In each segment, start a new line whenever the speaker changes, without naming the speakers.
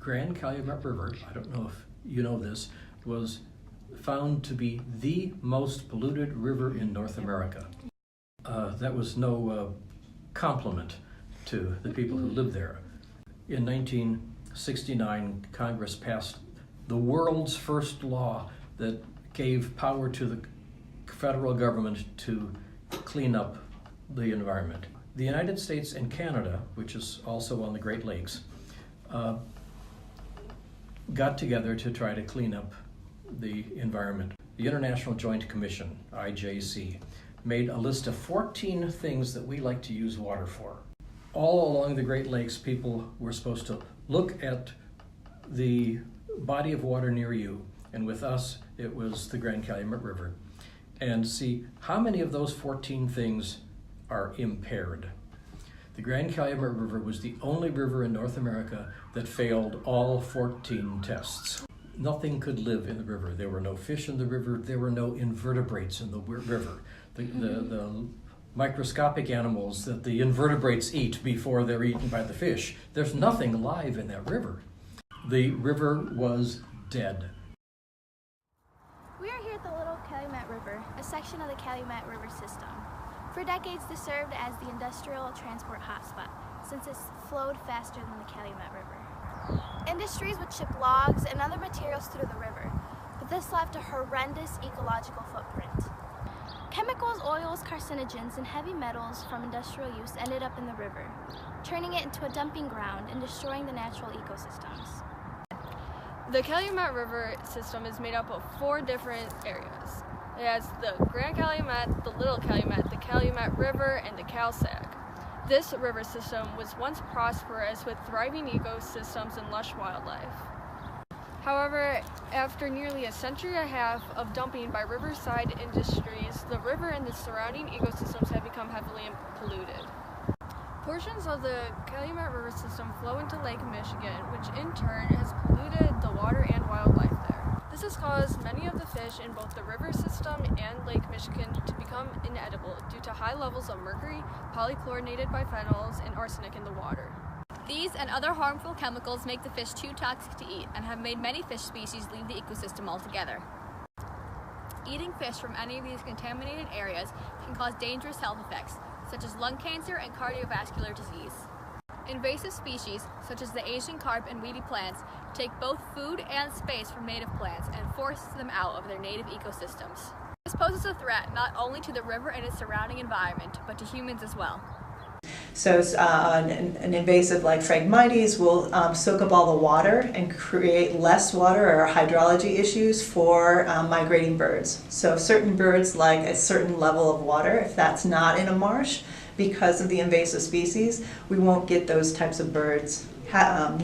Grand Calumet River, I don't know if you know this, was found to be the most polluted river in North America. That was no compliment to the people who lived there. In 1969, Congress passed the world's first law that gave power to the federal government to clean up the environment. The United States and Canada, which is also on the Great Lakes, got together to try to clean up the environment. The International Joint Commission, IJC, made a list of 14 things that we like to use water for. All along the Great Lakes, people were supposed to look at the body of water near you, and with us, it was the Grand Calumet River, and see how many of those 14 things are impaired. The Grand Calumet River was the only river in North America that failed all 14 tests. Nothing could live in the river. There were no fish in the river. There were no invertebrates in the river. The microscopic animals that the invertebrates eat before they're eaten by the fish. There's nothing alive in that river. The river was dead.
We are here at the Little Calumet River, a section of the Calumet River system. For decades, this served as the industrial transport hotspot, since it flowed faster than the Calumet River. Industries would ship logs and other materials through the river, but this left a horrendous ecological footprint. Chemicals, oils, carcinogens, and heavy metals from industrial use ended up in the river, turning it into a dumping ground and destroying the natural ecosystems.
The Calumet River system is made up of 4 different areas. It has the Grand Calumet, the Little Calumet, the Calumet River, and the Calsag. This river system was once prosperous with thriving ecosystems and lush wildlife. However, after nearly a century and a half of dumping by riverside industries, the river and the surrounding ecosystems have become heavily polluted. Portions of the Calumet River system flow into Lake Michigan, which in turn has polluted the water and wildlife there. This has caused many of the fish in both the river system and Lake Michigan to become inedible due to high levels of mercury, polychlorinated biphenyls, and arsenic in the water.
These and other harmful chemicals make the fish too toxic to eat and have made many fish species leave the ecosystem altogether. Eating fish from any of these contaminated areas can cause dangerous health effects, such as lung cancer and cardiovascular disease. Invasive species, such as the Asian carp and weedy plants, take both food and space from native plants and force them out of their native ecosystems. This poses a threat not only to the river and its surrounding environment, but to humans as well.
So an invasive like Phragmites will soak up all the water and create less water or hydrology issues for migrating birds. So certain birds like a certain level of water. If that's not in a marsh, because of the invasive species, we won't get those types of birds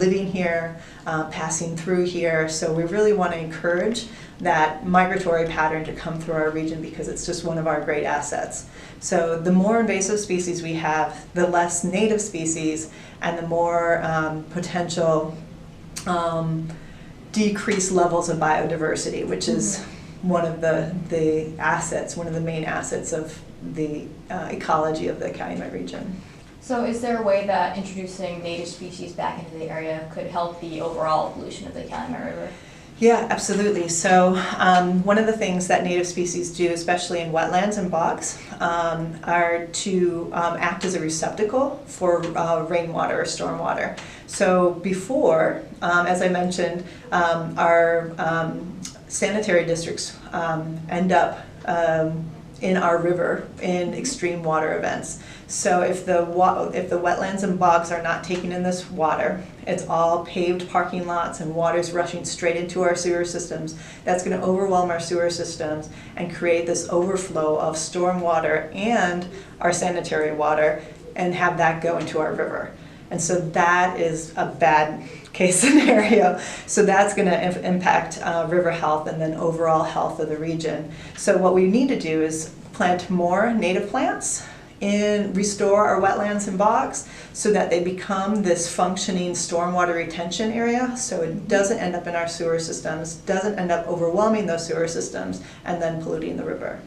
living here, passing through here. So we really want to encourage that migratory pattern to come through our region because it's just one of our great assets. So the more invasive species we have, the less native species, and the more potential decreased levels of biodiversity, which is one of the assets, one of the main assets of the ecology of the Calumet region.
So is there a way that introducing native species back into the area could help the overall pollution of the Calumet River?
Yeah, absolutely. So one of the things that native species do, especially in wetlands and bogs, are to act as a receptacle for rainwater or stormwater. So before, as I mentioned, our sanitary districts end up in our river in extreme water events. So if the wetlands and bogs are not taking in this water, it's all paved parking lots and water's rushing straight into our sewer systems. That's going to overwhelm our sewer systems and create this overflow of storm water and our sanitary water and have that go into our river. And so that is a bad case scenario. So that's going to impact river health and then overall health of the region. So what we need to do is plant more native plants and restore our wetlands and bogs so that they become this functioning stormwater retention area so it doesn't end up in our sewer systems, doesn't end up overwhelming those sewer systems and then polluting the river.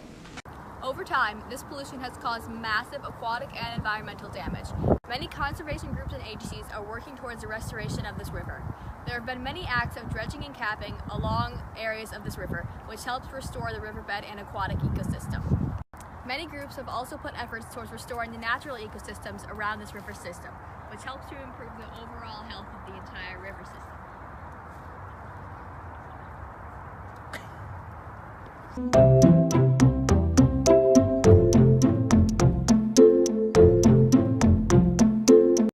Over time, this pollution has caused massive aquatic and environmental damage. Many conservation groups and agencies are working towards the restoration of this river. There have been many acts of dredging and capping along areas of this river, which helps restore the riverbed and aquatic ecosystem. Many groups have also put efforts towards restoring the natural ecosystems around this river system, which helps to improve the overall health of the entire river system.